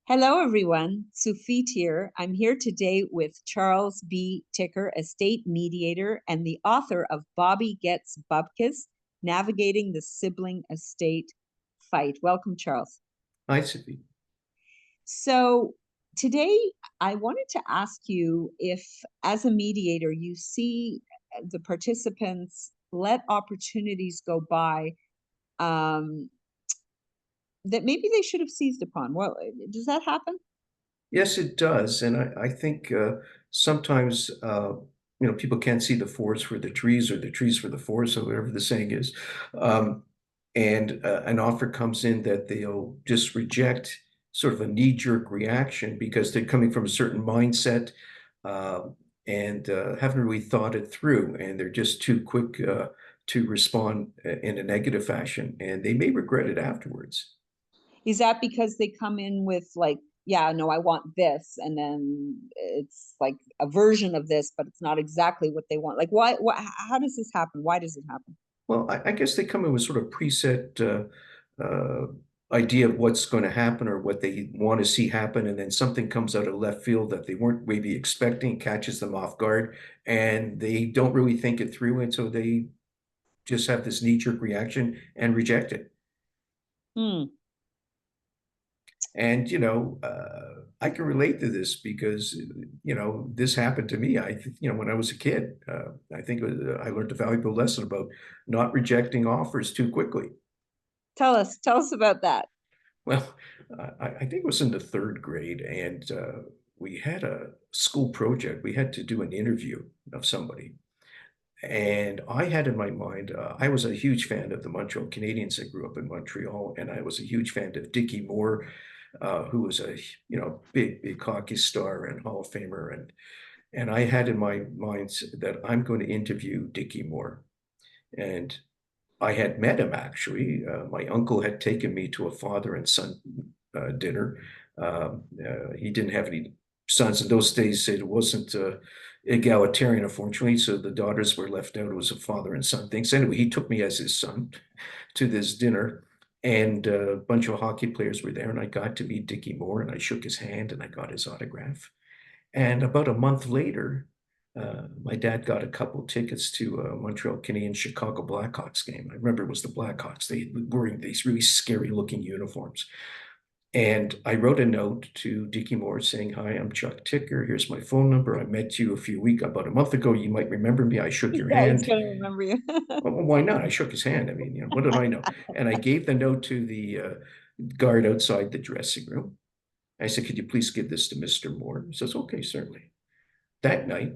Hello, everyone. Sufit here. I'm here today with Charles B. Ticker, estate mediator and the author of Bobby Gets Bupkis, Navigating the Sibling Estate Fight. Welcome, Charles. Hi, Sophie. So today I wanted to ask you if, as a mediator, you see the participants let opportunities go by um, that maybe they should have seized upon. Well, does that happen? Yes, it does. And I think sometimes, people can't see the forest for the trees or the trees for the forest or whatever the saying is. Um, and an offer comes in that they'll just reject, sort of a knee-jerk reaction because they're coming from a certain mindset uh, and haven't really thought it through. And they're just too quick to respond in a negative fashion. And they may regret it afterwards. Is that because they come in with like, yeah, no, I want this, and then it's like a version of this, but it's not exactly what they want? Like, how does this happen? Why does it happen? Well, I guess they come in with sort of preset idea of what's going to happen or what they want to see happen, and then something comes out of left field that they weren't maybe expecting, catches them off guard, and they don't really think it through, and so they just have this knee-jerk reaction and reject it. Hmm. And I can relate to this because this happened to me. When I was a kid, I think I learned a valuable lesson about not rejecting offers too quickly. Tell us about that. Well, I think it was in the third grade, and we had a school project. We had to do an interview of somebody. And I had in my mind, I was a huge fan of the Montreal Canadiens. I grew up in Montreal, and I was a huge fan of Dickie Moore, who was a big hockey star and Hall of Famer. And I had in my mind that I'm going to interview Dickie Moore. And I had met him actually. My uncle had taken me to a father and son dinner. He didn't have any sons in those days. It wasn't egalitarian, unfortunately, so the daughters were left out. It was a father and son thing. So anyway, he took me as his son to this dinner, and a bunch of hockey players were there, and I got to meet Dickie Moore, and I shook his hand, and I got his autograph. And about a month later, my dad got a couple tickets to a Montreal Canadiens Chicago Blackhawks game. I remember it was the Blackhawks. They were wearing these really scary looking uniforms. And I wrote a note to Dickie Moore saying, "Hi, I'm Chuck Ticker. Here's my phone number. I met you about a month ago. You might remember me. I shook your Yeah, he's hand." gonna remember you. Well, why not? I shook his hand. I mean, what did I know? And I gave the note to the guard outside the dressing room. I said, "Could you please give this to Mr. Moore?" He says, "Okay, certainly." That night,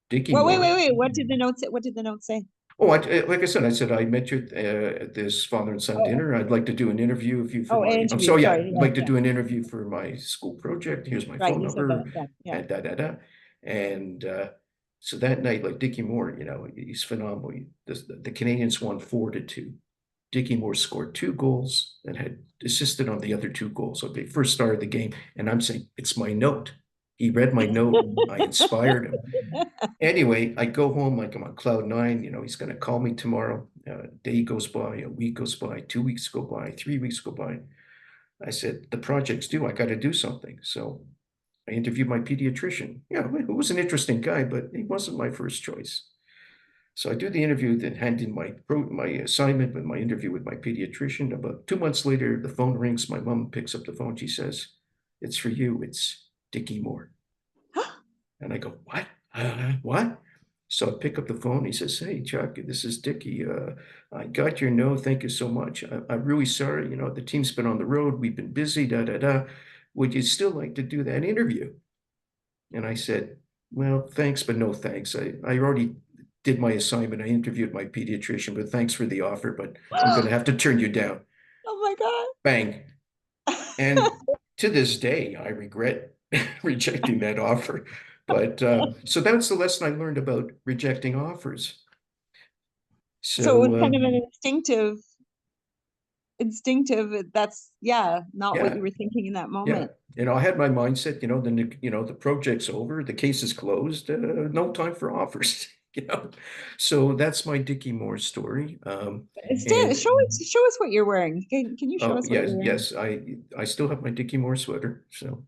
Dickie Well, Moore. wait. What did the note say? What did the note say? Oh, like I said, I met you at this father and son Oh, dinner. I'd like to do an interview of you for oh, an my, I'm interview. sorry, yeah, Sorry. I'd Yeah, like to yeah. do an interview for my school project. Here's my Right. phone You said that. number, Yeah, yeah. and da da da. And so that night, like Dickie Moore, he's phenomenal. The Canadians won 4-2. Dickie Moore scored 2 goals and had assisted on the other 2 goals. So they first started the game, and I'm saying, it's my note. He read my note. I inspired him. Anyway, I go home like I'm on cloud nine. He's going to call me tomorrow. A day goes by, a week goes by, 2 weeks go by, 3 weeks go by. I said, the project's due. I got to do something. So I interviewed my pediatrician. Yeah, who was an interesting guy, but he wasn't my first choice. So I do the interview, then hand in my assignment with my interview with my pediatrician. About 2 months later, the phone rings. My mom picks up the phone. She says, "It's for you. It's Dickie Moore." And I go, "What? What?" So I pick up the phone. He says, "Hey, Chuck, this is Dickie. I got your note. Thank you so much. I'm really sorry. The team's been on the road. We've been busy, da, da, da. Would you still like to do that interview?" And I said, "Well, thanks, but no thanks. I already did my assignment. I interviewed my pediatrician, but thanks for the offer, but I'm going to have to turn you down." Oh my God. Bang. And to this day, I regret rejecting that offer. But so that's the lesson I learned about rejecting offers. So it was So kind of an instinctive, that's, yeah, not what yeah, you were thinking in that yeah. moment. I had my mindset, the project's over, the case is closed, no time for offers. you know? So that's my Dickie Moore story. And Show us what you're wearing. Can you show oh us what yes, you're wearing? yes, I still have my Dickie Moore sweater. So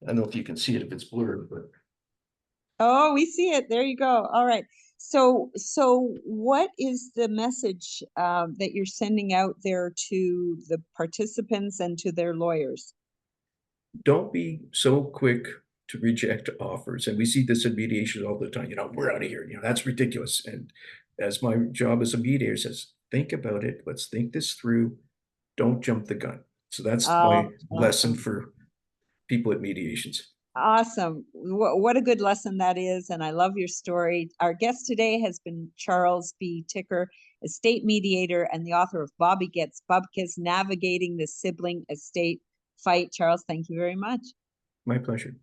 I don't know if you can see it if it's blurred, but Oh, we see it. There you go. All right. So what is the message that you're sending out there to the participants and to their lawyers? don't be so quick to reject offers. And we see this in mediation all the time. We're out of here. That's ridiculous. And as my job as a mediator says, think about it. Let's think this through. Don't jump the gun. So that's my Oh, lesson awesome. for people at mediations. Awesome. What a good lesson that is. And I love your story. Our guest today has been Charles B. Ticker, estate mediator and the author of Bobby Gets Bupkis, Navigating the Sibling Estate Fight. Charles, thank you very much. My pleasure.